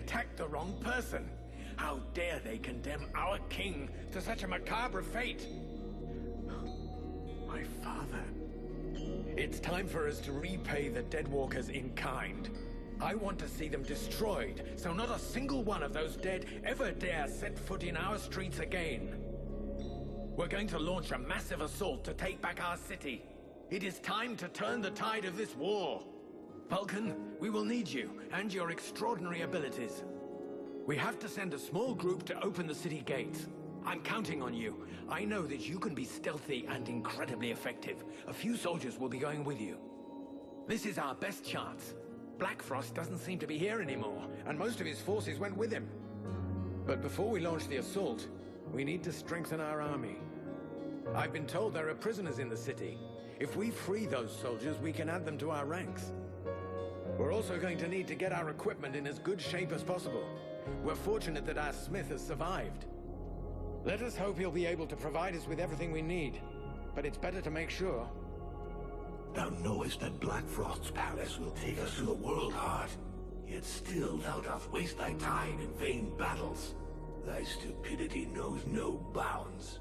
attacked the wrong person. How dare they condemn our king to such a macabre fate? My father. It's time for us to repay the Deadwalkers in kind. I want to see them destroyed, so not a single one of those dead ever dare set foot in our streets again. We're going to launch a massive assault to take back our city. It is time to turn the tide of this war. Vulcan, we will need you and your extraordinary abilities. We have to send a small group to open the city gates. I'm counting on you. I know that you can be stealthy and incredibly effective. A few soldiers will be going with you. This is our best chance. Black Frost doesn't seem to be here anymore, and most of his forces went with him. But before we launch the assault, we need to strengthen our army. I've been told there are prisoners in the city. If we free those soldiers, we can add them to our ranks. We're also going to need to get our equipment in as good shape as possible. We're fortunate that our smith has survived. Let us hope he'll be able to provide us with everything we need. But it's better to make sure. Thou knowest that Black Frost's palace will take us to the world heart. Yet still thou dost waste thy time in vain battles. Thy stupidity knows no bounds.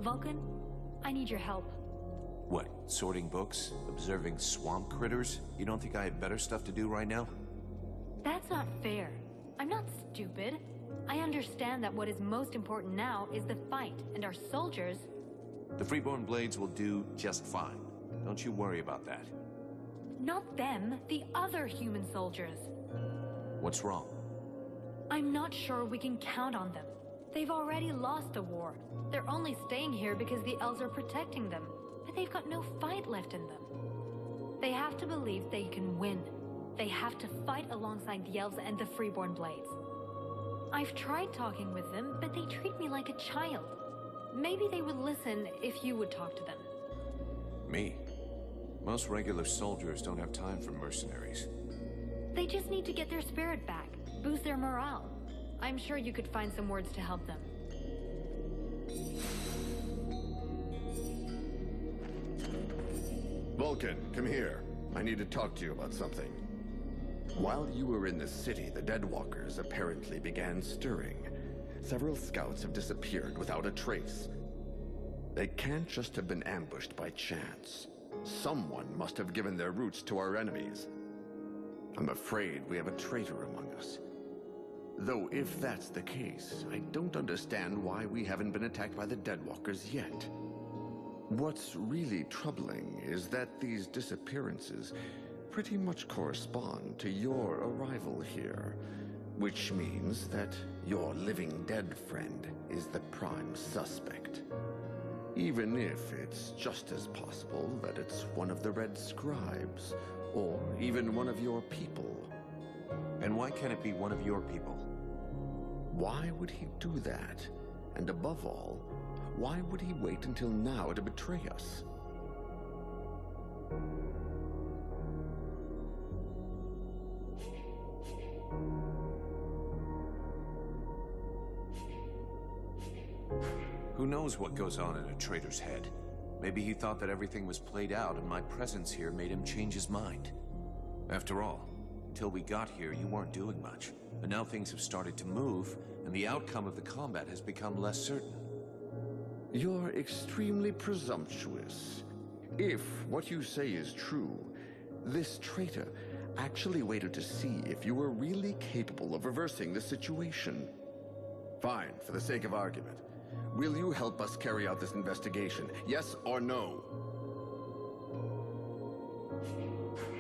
Vulcan, I need your help. What, sorting books? Observing swamp critters? You don't think I have better stuff to do right now? That's not fair. I'm not stupid. I understand that what is most important now is the fight, and our soldiers... The Freeborn Blades will do just fine. Don't you worry about that. Not them, the other human soldiers. What's wrong? I'm not sure we can count on them. They've already lost the war. They're only staying here because the elves are protecting them. But they've got no fight left in them. They have to believe they can win. They have to fight alongside the elves and the Freeborn Blades. I've tried talking with them, but they treat me like a child. Maybe they would listen if you would talk to them. Me? Most regular soldiers don't have time for mercenaries. They just need to get their spirit back, boost their morale. I'm sure you could find some words to help them. Vulcan, come here. I need to talk to you about something. While you were in the city, the Deadwalkers apparently began stirring. Several scouts have disappeared without a trace. They can't just have been ambushed by chance. Someone must have given their routes to our enemies. I'm afraid we have a traitor among us. Though if that's the case, I don't understand why we haven't been attacked by the Deadwalkers yet. What's really troubling is that these disappearances pretty much correspond to your arrival here, which means that your living dead friend is the prime suspect. Even if it's just as possible that it's one of the Red Scribes, or even one of your people. And why can't it be one of your people? Why would he do that? And above all, why would he wait until now to betray us? Who knows what goes on in a traitor's head? Maybe he thought that everything was played out and my presence here made him change his mind. After all, until we got here, you weren't doing much. But now things have started to move, and the outcome of the combat has become less certain. You're extremely presumptuous. If what you say is true, this traitor actually waited to see if you were really capable of reversing the situation. Fine, for the sake of argument. Will you help us carry out this investigation? Yes or no?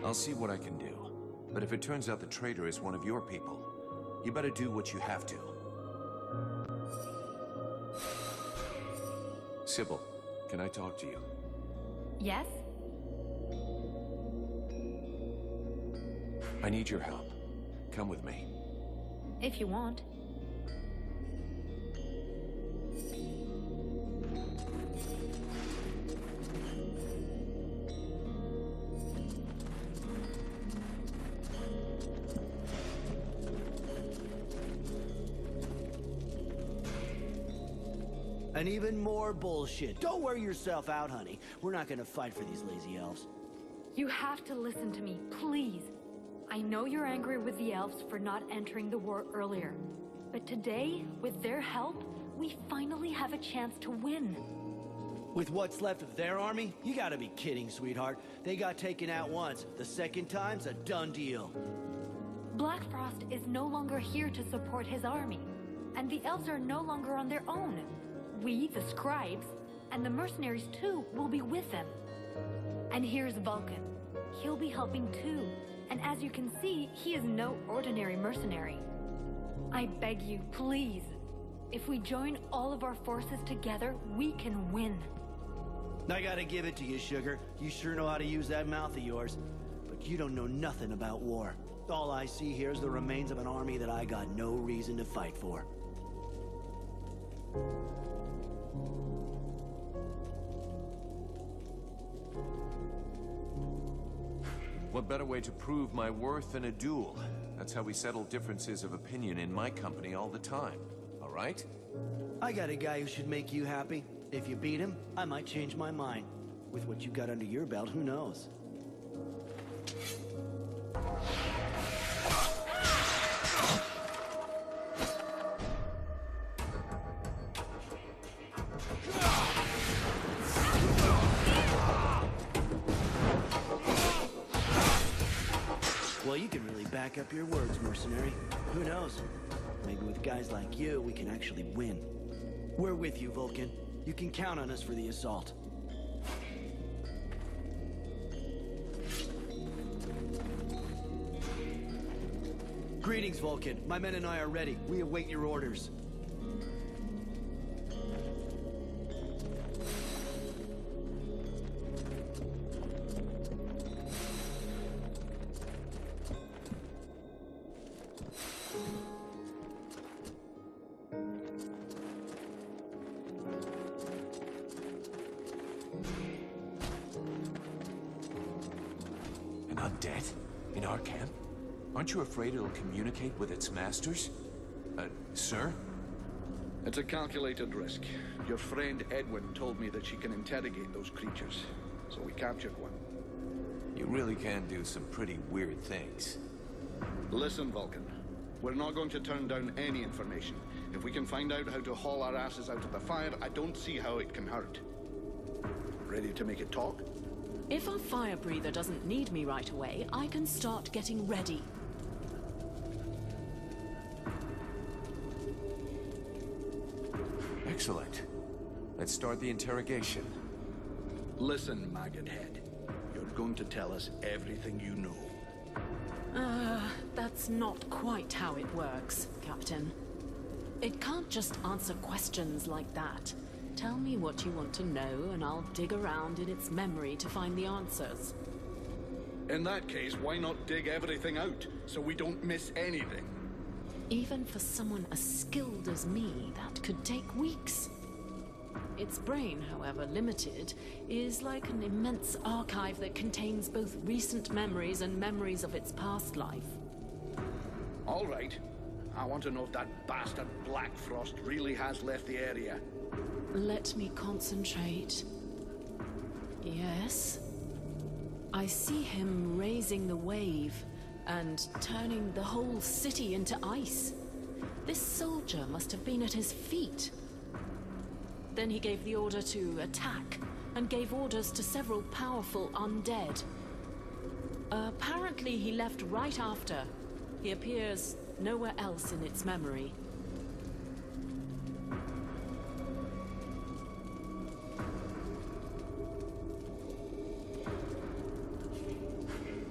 I'll see what I can do. But if it turns out the traitor is one of your people, you better do what you have to. Sybil, can I talk to you? Yes? I need your help. Come with me. If you want. And even more bullshit. Don't wear yourself out, honey. We're not gonna fight for these lazy elves. You have to listen to me, please. I know you're angry with the elves for not entering the war earlier. But today, with their help, we finally have a chance to win. With what's left of their army? You gotta be kidding, sweetheart. They got taken out once. The second time's a done deal. Black Frost is no longer here to support his army. And the elves are no longer on their own. We, the scribes, and the mercenaries too, will be with them. And here's Vulcan. He'll be helping too. And as you can see, he is no ordinary mercenary. I beg you, please. If we join all of our forces together, we can win. I gotta give it to you, Sugar. You sure know how to use that mouth of yours. But you don't know nothing about war. All I see here is the remains of an army that I got no reason to fight for. What better way to prove my worth than a duel? That's how we settle differences of opinion in my company all the time. All right? I got a guy who should make you happy. If you beat him, I might change my mind. With what you got under your belt, who knows? Well, you can really back up your words, mercenary. Who knows? Maybe with guys like you, we can actually win. We're with you, Vulcan. You can count on us for the assault. Greetings, Vulcan. My men and I are ready. We await your orders. An undead? In our camp? Aren't you afraid it'll communicate with its masters? Sir? It's a calculated risk. Your friend Edwin told me that she can interrogate those creatures, so we captured one. You really can do some pretty weird things. Listen, Vulcan. We're not going to turn down any information. If we can find out how to haul our asses out of the fire, I don't see how it can hurt. Ready to make it talk? If our fire breather doesn't need me right away, I can start getting ready. Excellent. Let's start the interrogation. Listen, maggot head. You're going to tell us everything you know. That's not quite how it works, Captain. It can't just answer questions like that. Tell me what you want to know, and I'll dig around in its memory to find the answers. In that case, why not dig everything out, so we don't miss anything? Even for someone as skilled as me, that could take weeks. Its brain, however limited, is like an immense archive that contains both recent memories and memories of its past life. All right. I want to know if that bastard Black Frost really has left the area. Let me concentrate. Yes. I see him raising the wave and turning the whole city into ice. This soldier must have been at his feet. Then he gave the order to attack and gave orders to several powerful undead. Apparently he left right after. He appears nowhere else in its memory.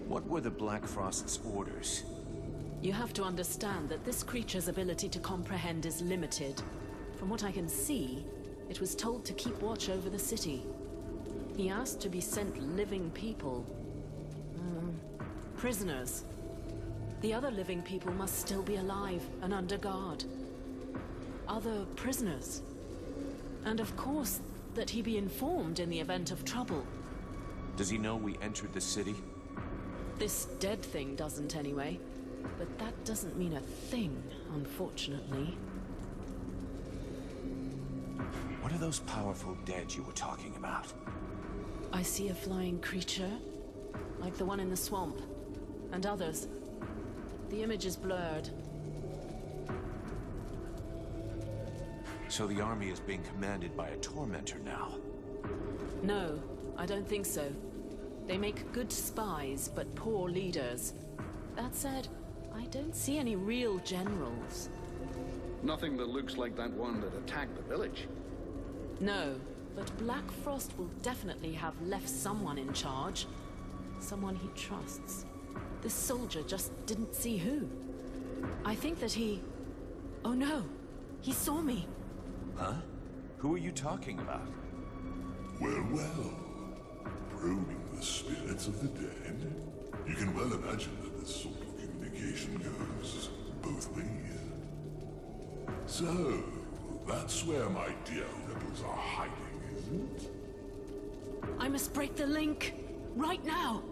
What were the Black Frost's orders? You have to understand that this creature's ability to comprehend is limited. From what I can see, it was told to keep watch over the city. He asked to be sent living people. Prisoners. The other living people must still be alive and under guard. Other prisoners. And of course, that he be informed in the event of trouble. Does he know we entered the city? This dead thing doesn't anyway. But that doesn't mean a thing, unfortunately. What are those powerful dead you were talking about? I see a flying creature, like the one in the swamp, and others, The image is blurred. So the army is being commanded by a tormentor now? No, I don't think so. They make good spies, but poor leaders. That said, I don't see any real generals. Nothing that looks like that one that attacked the village. No, but Black Frost will definitely have left someone in charge. Someone he trusts. This soldier just didn't see who. I think that he... Oh no! He saw me! Huh? Who are you talking about? Well, well. Probing the spirits of the dead? You can well imagine that this sort of communication goes both ways. So, that's where my dear rebels are hiding, isn't it? I must break the link! Right now!